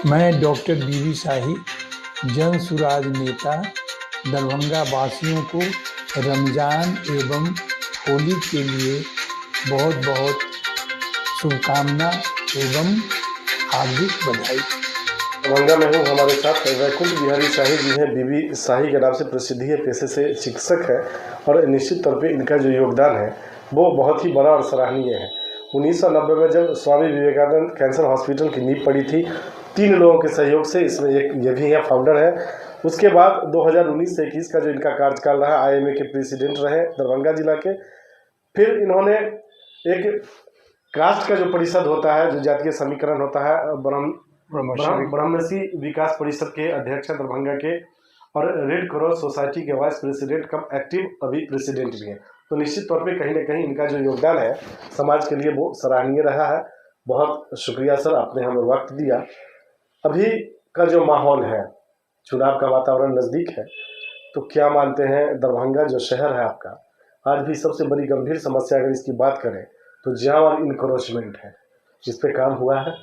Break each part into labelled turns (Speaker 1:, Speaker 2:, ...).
Speaker 1: मैं डॉक्टर बीवी शाही, जन सुराज नेता, दरभंगा वासियों को रमज़ान एवं होली के लिए बहुत बहुत शुभकामना एवं हार्दिक बधाई।
Speaker 2: दरभंगा में हूँ, हमारे साथ वैकुंठ बिहारी शाही जी हैं। बीवी शाही के नाम से प्रसिद्धि है, पेशे से शिक्षक है और निश्चित तौर पे इनका जो योगदान है वो बहुत ही बड़ा और सराहनीय है। 1990 में जब स्वामी विवेकानंद कैंसर हॉस्पिटल की नींव पड़ी थी 3 लोगों के सहयोग से, इसमें एक ये भी है फाउंडर है। उसके बाद 2019 से 21 का जो इनका कार्यकाल रहा, IMA के प्रेसिडेंट रहे दरभंगा जिला के। फिर इन्होंने एक कास्ट का जो परिषद होता है, जो जातीय समीकरण होता है, ब्रह्मश्री विकास परिषद के अध्यक्ष हैं दरभंगा के, और रेड क्रॉस सोसाइटी के वाइस प्रेसिडेंट कम एक्टिव अभी प्रेसिडेंट भी हैं। तो निश्चित तौर पे कहीं ना कहीं इनका जो योगदान है समाज के लिए वो सराहनीय रहा है। बहुत शुक्रिया सर, आपने हमें वक्त दिया। अभी का जो माहौल है, चुनाव का वातावरण नज़दीक है, तो क्या मानते हैं दरभंगा जो शहर है आपका, आज भी सबसे बड़ी गंभीर समस्या अगर इसकी बात करें तो जाम इनक्रोचमेंट है, इस पे काम हुआ है?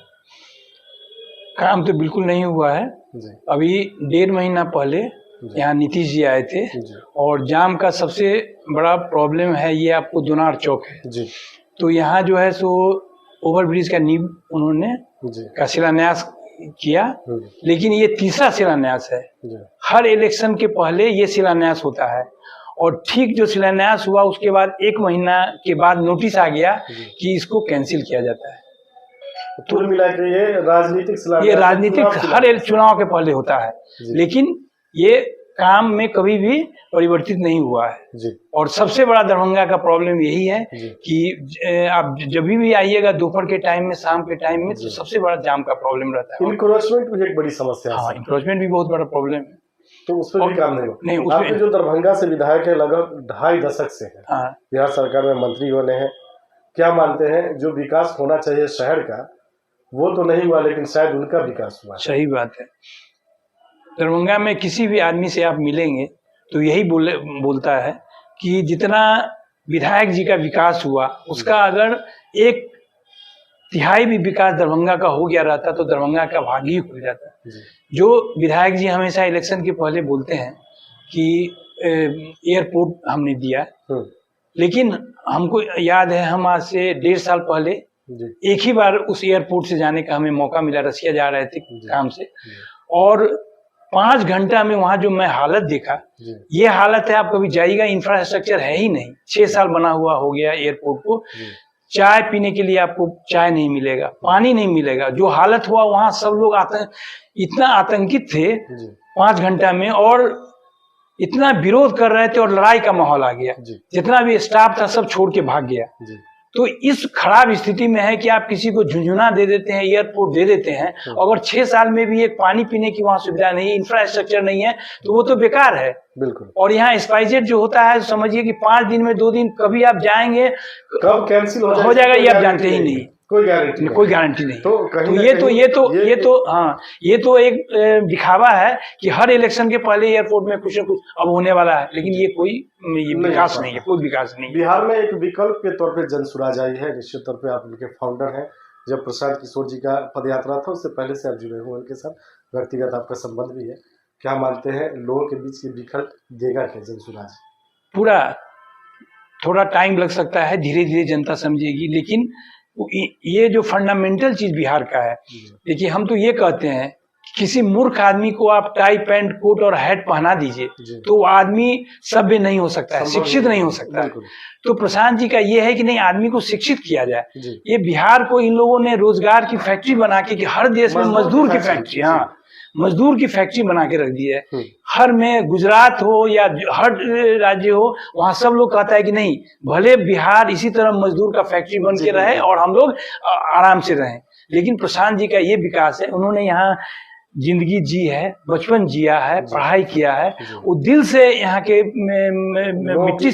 Speaker 1: काम तो बिल्कुल नहीं हुआ है
Speaker 2: जी।
Speaker 1: अभी 1.5 महीना पहले यहाँ नीतीश जी आए थे और जाम का सबसे बड़ा प्रॉब्लम है ये आपको दोनार चौक है
Speaker 2: जी।
Speaker 1: तो यहाँ जो है सो ओवरब्रिज का नींव उन्होंने का शिलान्यास किया, लेकिन ये तीसरा शिलान्यास है। हर इलेक्शन के पहले ये शिलान्यास होता है और ठीक जो शिलान्यास हुआ उसके बाद 1 महीना के बाद नोटिस आ गया कि इसको कैंसिल किया जाता है।
Speaker 2: तो मिला के ये
Speaker 1: राजनीतिक हर चुनाव के पहले होता है, लेकिन ये काम में कभी भी परिवर्तित नहीं हुआ है
Speaker 2: जी।
Speaker 1: और सबसे बड़ा दरभंगा का प्रॉब्लम यही है कि आप जब भी आइएगा दोपहर के टाइम में, शाम के टाइम में, तो सबसे बड़ा जाम का प्रॉब्लम रहता है।
Speaker 2: इंक्रोचमेंट भी एक बड़ी समस्या है।
Speaker 1: हाँ, इंक्रोचमेंट भी बहुत बड़ा प्रॉब्लम है।
Speaker 2: तो उस पर भी काम नहीं हुआ। आपके जो दरभंगा से विधायक है, लगभग 2.5 दशक से है, बिहार सरकार में मंत्री बने हैं, क्या मानते हैं जो विकास होना चाहिए शहर का वो तो नहीं हुआ, लेकिन शायद उनका विकास हुआ?
Speaker 1: सही बात है। दरभंगा में किसी भी आदमी से आप मिलेंगे तो यही बोलता है कि जितना विधायक जी का विकास हुआ उसका अगर 1/3 भी विकास दरभंगा का हो गया रहता तो दरभंगा का भाग ही खुल जाता। जो विधायक जी हमेशा इलेक्शन के पहले बोलते हैं कि एयरपोर्ट हमने दिया, लेकिन हमको याद है हम आज से 1.5 साल पहले एक ही बार उस एयरपोर्ट से जाने का हमें मौका मिला। रसिया जा रहे थे काम से और 5 घंटा में वहां जो मैं हालत देखा, ये हालत है, आप कभी जाइएगा, इंफ्रास्ट्रक्चर है ही नहीं। 6 साल बना हुआ हो गया एयरपोर्ट को, चाय पीने के लिए आपको चाय नहीं मिलेगा, पानी नहीं मिलेगा। जो हालत हुआ वहां सब लोग इतना आतंकित थे 5 घंटा में और इतना विरोध कर रहे थे और लड़ाई का माहौल आ गया। जितना भी स्टाफ था सब छोड़ के भाग गया। तो इस खराब स्थिति में है कि आप किसी को झुंझुना दे देते हैं, एयरपोर्ट दे देते हैं, अगर 6 साल में भी एक पानी पीने की वहां सुविधा नहीं, इंफ्रास्ट्रक्चर नहीं है, तो वो तो बेकार है।
Speaker 2: बिल्कुल।
Speaker 1: और यहाँ स्पाइसजेट जो होता है समझिए कि 5 दिन में 2 दिन कभी आप जाएंगे,
Speaker 2: कब कैंसिल
Speaker 1: हो जाएगा ये आप जानते ही नहीं।
Speaker 2: कोई गारंटी नहीं।
Speaker 1: ये तो एक दिखावा है कि हर इलेक्शन के पहले एयरपोर्ट में कुछ न कुछ अब होने वाला है, लेकिन ये कोई विकास नहीं है, कोई विकास नहीं है।
Speaker 2: बिहार में एक विकल्प के तौर पे जन सुराज आई है, निश्चित तौर पे आप उनके फाउंडर हैं। जब प्रशांत किशोर जी का पदयात्रा था उससे पहले से आप जुड़े हुए उनके साथ, व्यक्तिगत आपका संबंध भी है। क्या मानते हैं लोगों के बीच ये विकल्प देगा क्या जन सुराज?
Speaker 1: पूरा थोड़ा टाइम लग सकता है, धीरे धीरे जनता समझेगी, लेकिन ये जो फंडामेंटल चीज बिहार का है, देखिए हम तो ये कहते हैं किसी मूर्ख आदमी को आप टाई पैंट कोट और हैट पहना दीजिए तो वो आदमी सभ्य नहीं हो सकता है, शिक्षित नहीं हो सकता है। तो प्रशांत जी का ये है कि नहीं, आदमी को शिक्षित किया जाए। ये बिहार को इन लोगों ने रोजगार की फैक्ट्री बना के, कि हर देश में मजदूर की फैक्ट्री, हाँ मजदूर की फैक्ट्री बना के रख दी है। हर में गुजरात हो या हर राज्य हो, वहां सब लोग कहता है कि नहीं, भले बिहार इसी तरह मजदूर का फैक्ट्री बन के रहे और हम लोग आराम से रहें। लेकिन प्रशांत जी का ये विकास है, उन्होंने यहाँ जिंदगी जी है, बचपन जिया है, पढ़ाई किया है, वो दिल से यहाँ के मिट्टी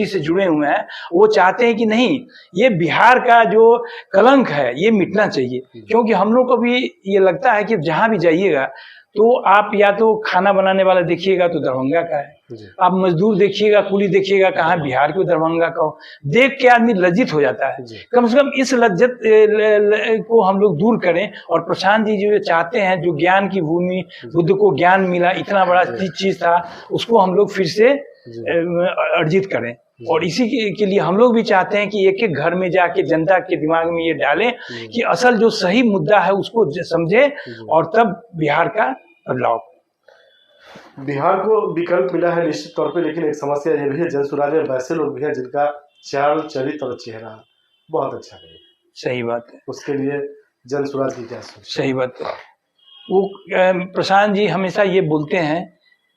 Speaker 1: से जुड़े हुए हैं। वो चाहते हैं कि नहीं, ये बिहार का जो कलंक है ये मिटना चाहिए, क्योंकि हम लोग को भी ये लगता है कि जहाँ भी जाइएगा तो आप या तो खाना बनाने वाला देखिएगा तो दरभंगा का है, आप मजदूर देखिएगा, कुली देखिएगा कहाँ बिहार के दरभंगा का हो। देख के आदमी लज्जित हो जाता है। कम से कम इस लज्जत को हम लोग दूर करें। और प्रशांत जी जो चाहते हैं, जो ज्ञान की भूमि, बुद्ध को ज्ञान मिला, इतना बड़ा चीज था, उसको हम लोग फिर से अर्जित करें। और इसी के लिए हम लोग भी चाहते हैं कि एक एक घर में जाके जनता के दिमाग में ये डालें कि असल जो सही मुद्दा है उसको समझे और तब बिहार का बदलाव।
Speaker 2: बिहार को विकल्प मिला है निश्चित तौर पे, लेकिन एक समस्या ये भी है, जनसुराज में वैसे लोग भी हैं जिनका चाल, चरित्र और चेहरा बहुत अच्छा नहीं है।
Speaker 1: सही बात है।
Speaker 2: उसके लिए जनसुराज की क्या सोच?
Speaker 1: सही बात है। वो प्रशांत जी हमेशा ये बोलते हैं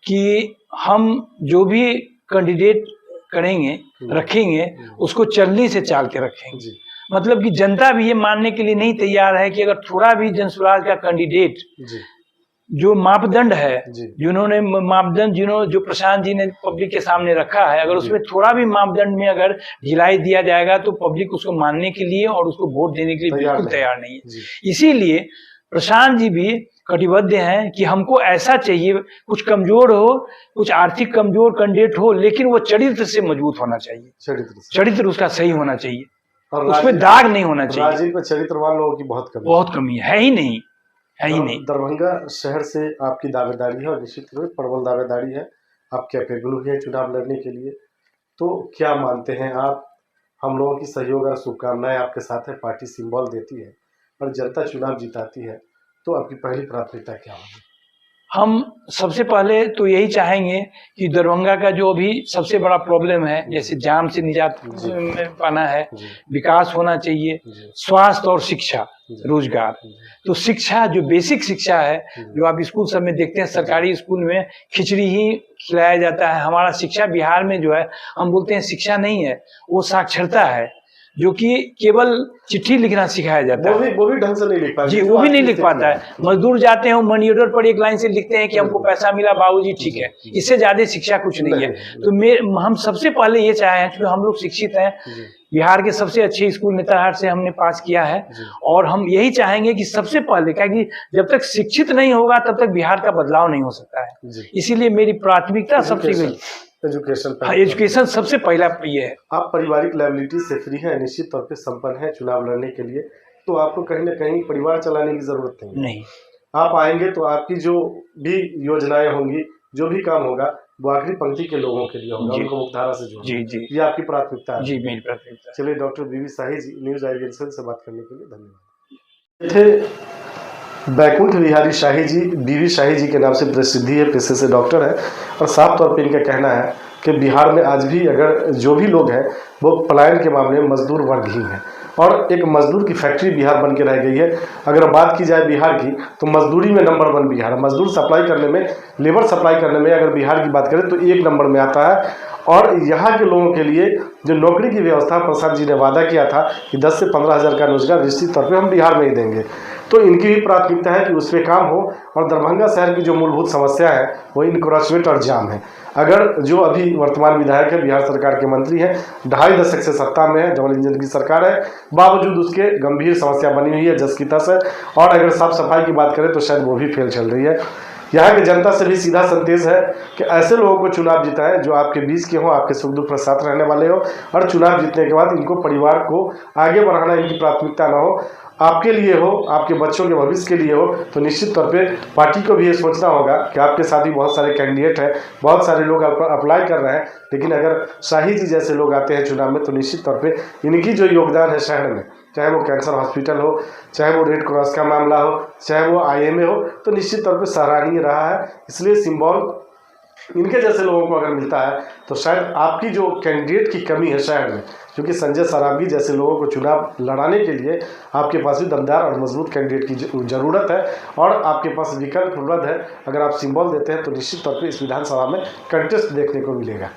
Speaker 1: कि हम जो भी कैंडिडेट करेंगे, रखेंगे, उसको चलनी से चाल के रखेंगे। मतलब कि जनता भी ये मानने के लिए नहीं तैयार है कि अगर थोड़ा भी जनसुराज का कैंडिडेट जो मापदंड है, जिन्होंने मापदंड जो प्रशांत जी ने पब्लिक के सामने रखा है, अगर उसमें थोड़ा भी मापदंड में अगर ढिलाई दिया जाएगा तो पब्लिक उसको मानने के लिए और उसको वोट देने के लिए बिल्कुल तैयार नहीं है। इसीलिए प्रशांत जी भी कटिबद्ध हैं कि हमको ऐसा चाहिए, कुछ कमजोर हो, कुछ आर्थिक कमजोर कैंडिडेट हो, लेकिन वो चरित्र से मजबूत होना चाहिए, चरित्र उसका सही होना चाहिए और उसमें दाग नहीं होना चाहिए।
Speaker 2: राजनीति में चरित्रवान लोगों की बहुत कमी
Speaker 1: है ही नहीं, है ही नहीं।
Speaker 2: दरभंगा शहर से आपकी दावेदारी है और निश्चित रूप से प्रबल दावेदारी है, आप कैपेबल भी है चुनाव लड़ने के लिए। तो क्या मानते हैं आप, हम लोगों की सहयोग और शुभकामनाएं आपके साथ है, पार्टी सिंबल देती है और जनता चुनाव जिताती है, तो आपकी पहली प्राथमिकता क्या होगी?
Speaker 1: हम सबसे पहले तो यही चाहेंगे कि दरभंगा का जो अभी सबसे बड़ा प्रॉब्लम है, जैसे जाम से निजात पाना है, विकास होना चाहिए, स्वास्थ्य और शिक्षा, रोजगार। तो शिक्षा, जो बेसिक शिक्षा है, जो आप स्कूल सब में देखते हैं, सरकारी स्कूल में खिचड़ी ही खिलाया जाता है। हमारा शिक्षा बिहार में जो है, हम बोलते हैं शिक्षा नहीं है, वो साक्षरता है, जो कि केवल चिट्ठी लिखना सिखाया जाता है।
Speaker 2: वो भी ढंग से नहीं लिख पाता
Speaker 1: जी, वो भी नहीं लिख पाता है। मजदूर जाते हैं, मनी ऑर्डर पर एक लाइन से लिखते हैं कि हमको पैसा मिला बाबूजी, ठीक है, इससे ज्यादा शिक्षा कुछ नहीं है। तो हम सबसे पहले ये चाहे हैं, हम लोग शिक्षित हैं, बिहार के सबसे अच्छे स्कूल नेताहाट से हमने पास किया है, और हम यही चाहेंगे कि सबसे पहले, क्योंकि जब तक शिक्षित नहीं होगा तब तक बिहार का बदलाव नहीं हो सकता है। इसीलिए मेरी प्राथमिकता सबसे एजुकेशन सबसे पहला ये है।
Speaker 2: आप पारिवारिक लायबिलिटी से फ्री है, निश्चित तौर पे संपन्न है चुनाव लड़ने के लिए, तो आपको कहीं ना कहीं परिवार चलाने की जरूरत नहीं। आप आएंगे तो आपकी जो भी योजनाएं होंगी, जो भी काम होगा, वो आखिरी पंक्ति के लोगों के लिए होगा, उनको मुख्यधारा से जोड़ना। जी, ये आपकी प्राथमिकता है।
Speaker 1: जी, मेरी प्राथमिकता।
Speaker 2: चलिए, डॉक्टर बीवी शाही जी, न्यूज आइडेंटिटी से बात करने के लिए धन्यवाद। बैकुंठ बिहारी शाही जी, बीवी शाही जी के नाम से प्रसिद्धि है, पेशे से डॉक्टर है, और साफ तौर पे इनका कहना है कि बिहार में आज भी अगर जो भी लोग हैं वो पलायन के मामले में मजदूर वर्ग ही है, और एक मजदूर की फैक्ट्री बिहार बन के रह गई है। अगर बात की जाए बिहार की, तो मजदूरी में नंबर 1 बिहार है। मजदूर सप्लाई करने में, लेबर सप्लाई करने में अगर बिहार की बात करें तो 1 नंबर में आता है। और यहाँ के लोगों के लिए जो नौकरी की व्यवस्था प्रसाद जी ने वादा किया था कि 10 से 15 हज़ार का रोजगार निश्चित तौर पे हम बिहार में ही देंगे, तो इनकी भी प्राथमिकता है कि उस पर काम हो। और दरभंगा शहर की जो मूलभूत समस्या है वो इनक्रोचमेंट और जाम है। अगर जो अभी वर्तमान विधायक है, बिहार सरकार के मंत्री हैं, 2.5 दशक से सत्ता में है, डबल इंजन की सरकार है, बावजूद उसके गंभीर समस्या बनी हुई है जस की तस है। और अगर साफ सफाई की बात करें तो शायद वो भी फेल चल रही है। यहाँ की जनता से भी सीधा संदेश है कि ऐसे लोगों को चुनाव जिताएं जो आपके बीच के हों, आपके सुख दुख में साथ रहने वाले हो, और चुनाव जीतने के बाद इनको परिवार को आगे बढ़ाना इनकी प्राथमिकता ना हो, आपके लिए हो, आपके बच्चों के भविष्य के लिए हो। तो निश्चित तौर पे पार्टी को भी ये सोचना होगा कि आपके साथ ही बहुत सारे कैंडिडेट हैं, बहुत सारे लोग अप्लाई कर रहे हैं, लेकिन अगर शाही जी जैसे लोग आते हैं चुनाव में तो निश्चित तौर पे इनकी जो योगदान है शहर में, चाहे वो कैंसर हॉस्पिटल हो, चाहे वो रेड क्रॉस का मामला हो, चाहे वो IMA हो, तो निश्चित तौर पे सराहनीय रहा है। इसलिए सिंबल इनके जैसे लोगों को अगर मिलता है तो शायद आपकी जो कैंडिडेट की कमी है शहर में, क्योंकि संजय सरावगी जैसे लोगों को चुनाव लड़ाने के लिए आपके पास भी दमदार और मजबूत कैंडिडेट की ज़रूरत है, और आपके पास विकल्प उपलब्ध है। अगर आप सिंबल देते हैं तो निश्चित तौर पे इस विधानसभा में कंटेस्ट देखने को मिलेगा।